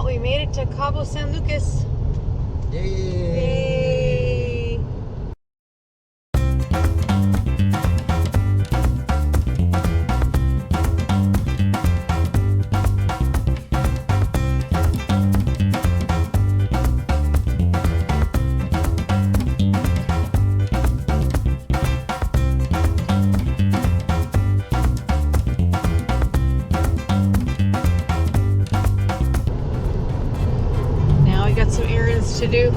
Well, we made it to Cabo San Lucas. Yay! Yay! Some errands to do,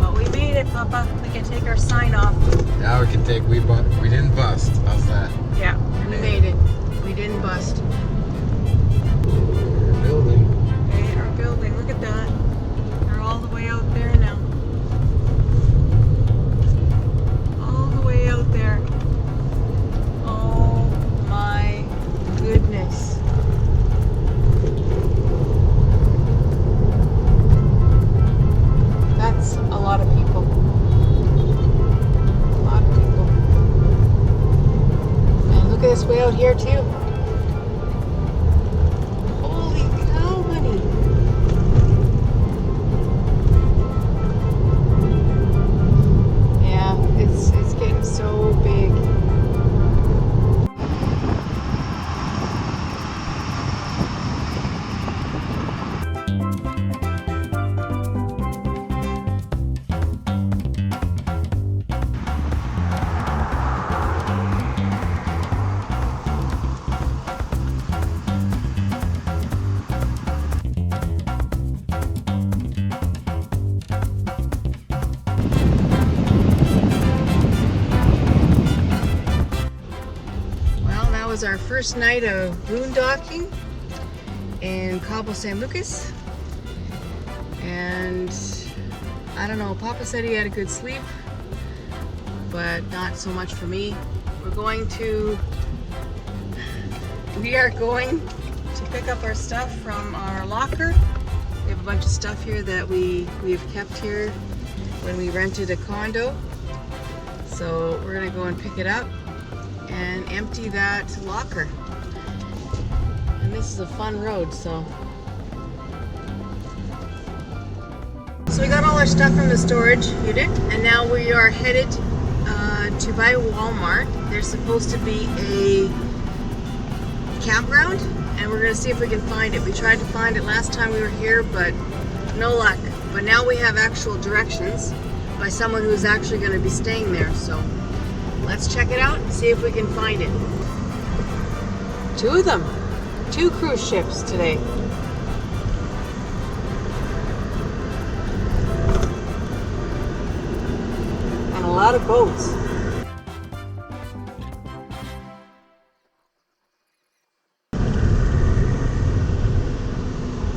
but we made it, Papa. We can take our sign off. Now we can take. We didn't bust. How's that? Yeah, we made it. We didn't bust. We're building. They are building. Look at that. They're all the way out there now. All the way out there. Oh my goodness. That's a lot of people. A lot of people. And look at this way out here too. Holy cow, honey. Yeah, it's getting so big. Was our first night of boondocking in Cabo San Lucas, and I don't know, Papa said he had a good sleep, but not so much for me. We are going to pick up our stuff from our locker. We have a bunch of stuff here that we've kept here when we rented a condo, so we're gonna go and pick it up and empty that locker. And this is a fun road, so we got all our stuff from the storage unit, and now we are headed to by Walmart. There's supposed to be a campground, and we're gonna see if we can find it. We tried to find it last time we were here, but no luck. But now we have actual directions by someone who's actually gonna be staying there, so let's check it out and see if we can find it. Two of them. 2 cruise ships today. And a lot of boats.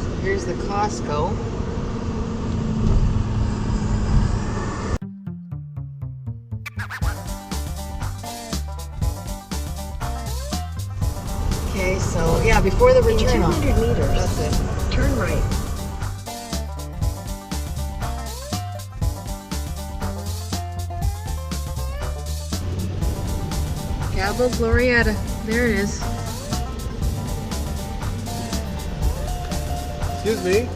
So here's the Costco. Okay, so yeah, before the return on 200 meters, that's it. Turn right. Cabo Glorieta, there it is. Excuse me.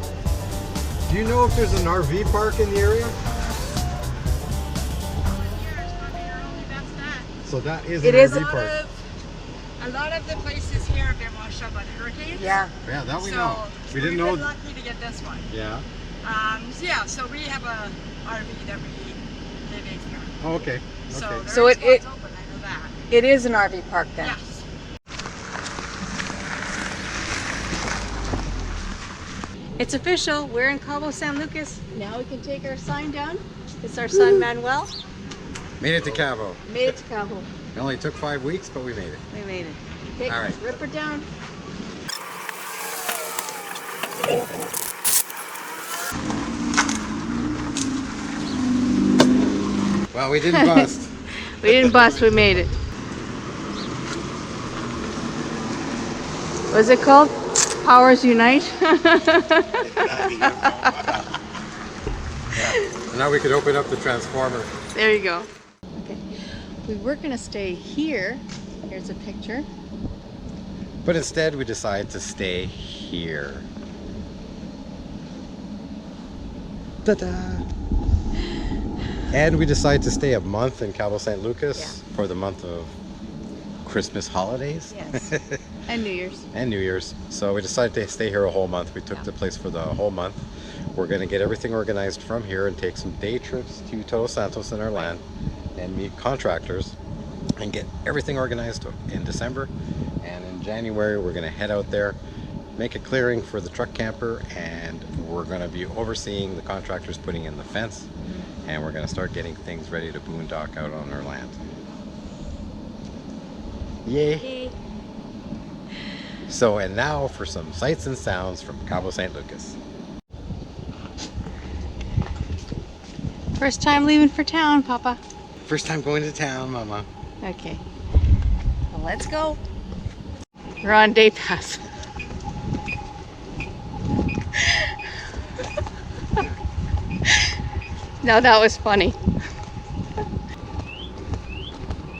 Do you know if there's an RV park in the area? So that is an RV park. A lot of the places here have been washed out by the hurricanes. Yeah. Yeah, that we so know. We didn't know. We've been lucky to get this one. Yeah. Yeah, so we have a RV that we live in here. Oh, okay. So, So it open, I know that. it is an RV park then. Yes. It's official. We're in Cabo San Lucas. Now we can take our sign down. It's our son Manuel. Made it to Cabo. Made it to Cabo. It only took 5 weeks, but we made it. We made it. Okay, all right. let's rip her down. Well, we didn't bust. We didn't bust, we made it. What's it called? Powers Unite? Now we could open up the transformer. There you go. Okay. We were going to stay here. Here's a picture. But instead we decided to stay here. Ta-da! And we decided to stay a month in Cabo San Lucas for the month of Christmas holidays. Yes. And New Year's. And New Year's. So we decided to stay here a whole month. We took the place for the whole month. We're going to get everything organized from here and take some day trips to Todos Santos in our land and meet contractors and get everything organized in December. And in January we're going to head out there, make a clearing for the truck camper, and we're going to be overseeing the contractors putting in the fence, and we're going to start getting things ready to boondock out on our land. Yay! So, and now for some sights and sounds from Cabo San Lucas. First time leaving for town, Papa. First time going to town, Mama. Okay. Well, let's go. We're on day pass. No, that was funny.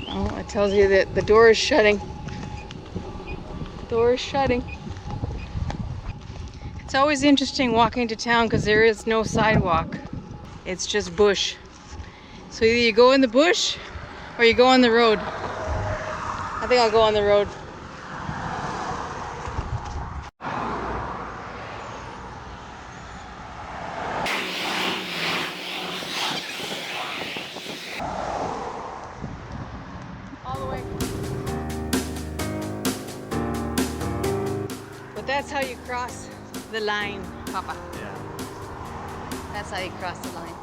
Oh, it tells you that the door is shutting. Door is shutting. It's always interesting walking to town because there is no sidewalk. It's just bush. So either you go in the bush or you go on the road. I think I'll go on the road. All the way. But that's how you cross the line, Papa. Yeah. That's how you cross the line.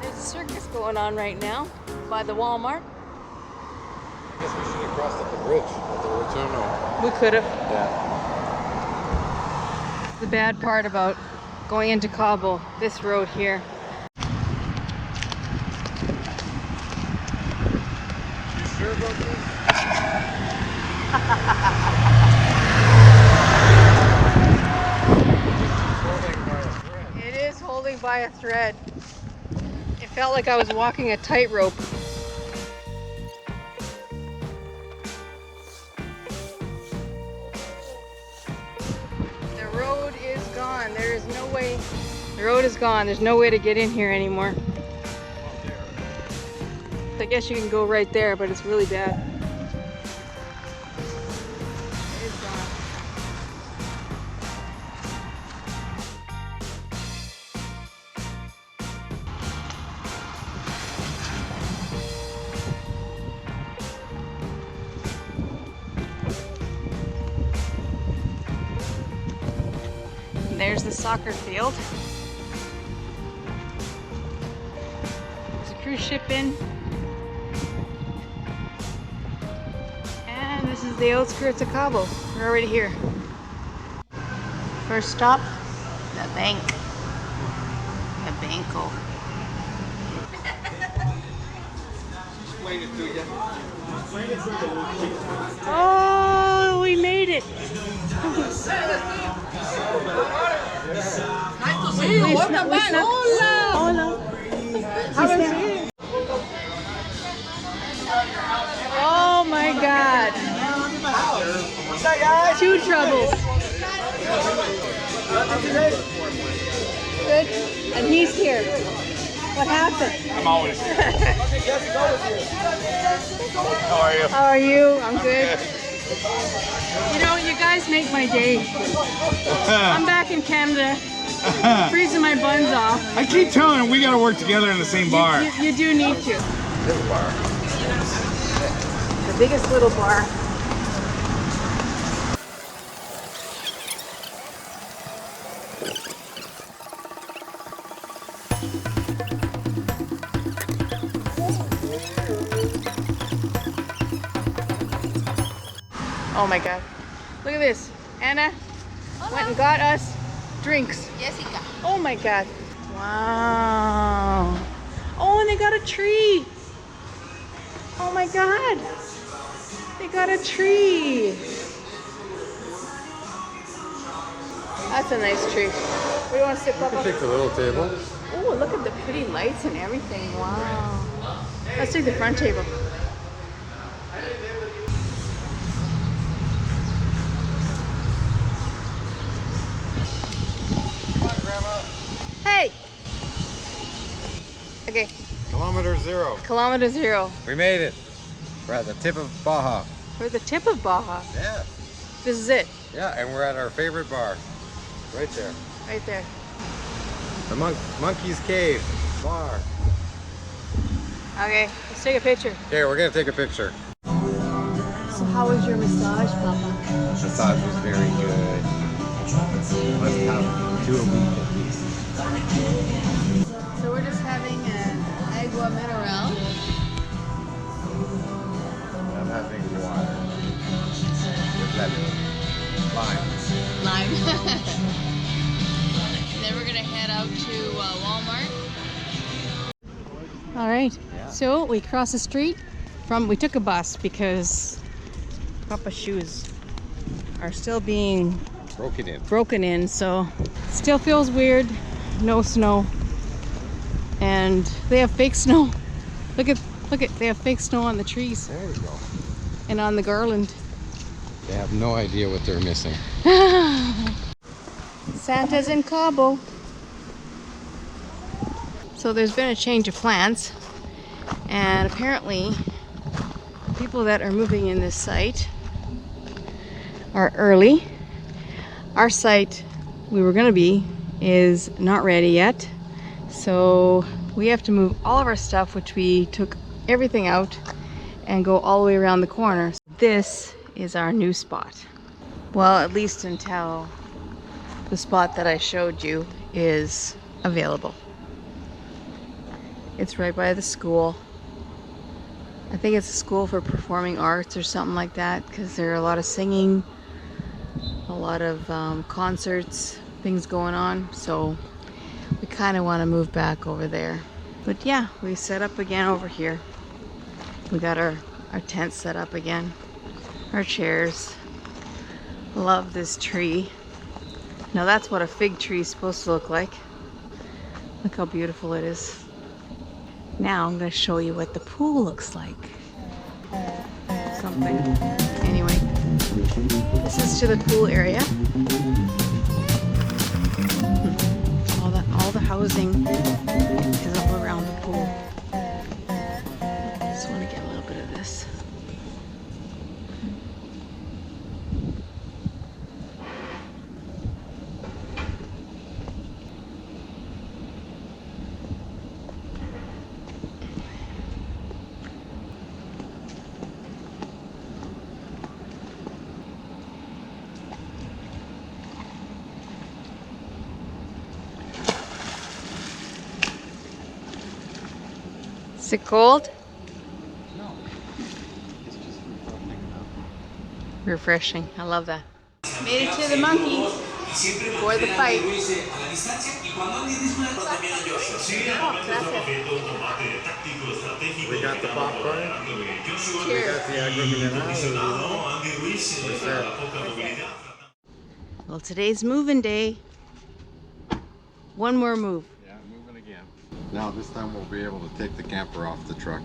There's a circus going on right now by the Walmart. I guess we should have crossed at the bridge. At the Rotuno. We could have. Yeah. The bad part about going into Cabo, this road here. You sure about this? It is holding by a thread. It felt like I was walking a tightrope. The road is gone. There is no way. The road is gone. There's no way to get in here anymore. I guess you can go right there, but it's really bad. It is gone. There's the soccer field. There's a cruise ship in. And this is the outskirts of Cabo. We're already here. First stop, the bank. The banco. Explain it to you. Oh, we made it. Welcome back. Hola. Oh my God. Two troubles. Good. And he's here. What happened? I'm always here. How are you? How are you? I'm good. You know, you guys make my day. I'm back in Canada, freezing my buns off. I keep telling him we gotta work together in the same bar. You do need to. Little bar. The biggest little bar. Oh my God. Look at this. Anna went and got us drinks. Jessica. Oh my God. Wow. Oh, and they got a tree. Oh my God. They got a tree. That's a nice tree. Where do you want to sit, Papa? Take the little table. Oh, look at the pretty lights and everything. Wow. Let's take the front table. Okay, Kilometer 0. kilometer 0. We made it. We're at the tip of Baja. We're at the tip of Baja. Yeah. This is it, Yeah, and we're at our favorite bar. Right there. right there. The Monkey's Cave bar. Okay, let's take a picture. Okay, we're gonna take a picture. So how was your massage, Papa? Massage was very good. Must have 2 a week at least. So we're just having an agua mineral. I'm having water with lemon, lime. Lime. Then we're gonna head out to Walmart. All right, Yeah. so we crossed the street we took a bus because Papa's shoes are still being broken in, so still feels weird. No snow, and they have fake snow. Look at, they have fake snow on the trees There you go. and on the garland. They have no idea what they're missing. Santa's in Cabo. So there's been a change of plans, and apparently people that are moving in this site are early. Our site we were gonna be is not ready yet, so we have to move all of our stuff, which we took everything out, and go all the way around the corner. This is our new spot. Well, at least until the spot that I showed you is available. It's right by the school. I think it's a school for performing arts or something like that, because there are a lot of singing, a lot of concerts, things going on. So we kind of want to move back over there. But yeah, we set up again over here. We got our tent set up again, our chairs. Love this tree. Now that's what a fig tree is supposed to look like. Look how beautiful it is. Now I'm going to show you what the pool looks like. Something. Anyway, this is to the pool area. All the housing is all around the pool. Just want to get a little bit of this. Is it cold? No. It's just Refreshing. I love that. Made it to the monkey for the fight. We got the popcorn. We got the agua mineral. Well, today's moving day. One more move. Yeah, moving again. Now this time we'll be able to take the camper off the truck,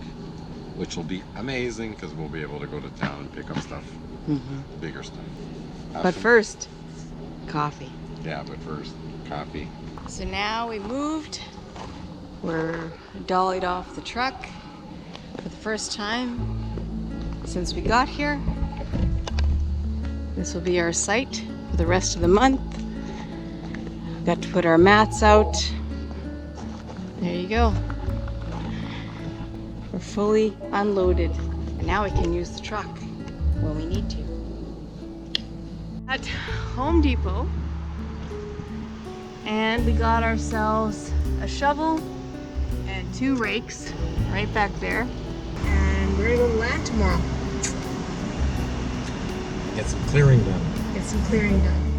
which will be amazing because we'll be able to go to town and pick up stuff, bigger stuff. But first, coffee. Yeah, but first, coffee. So now we moved. We're dollied off the truck for the first time since we got here. This will be our site for the rest of the month. Got to put our mats out. There you go. We're fully unloaded, and now we can use the truck when we need to. At Home Depot, and we got ourselves a shovel and 2 rakes right back there, and we're gonna go to land tomorrow. Get some clearing done. Get some clearing done.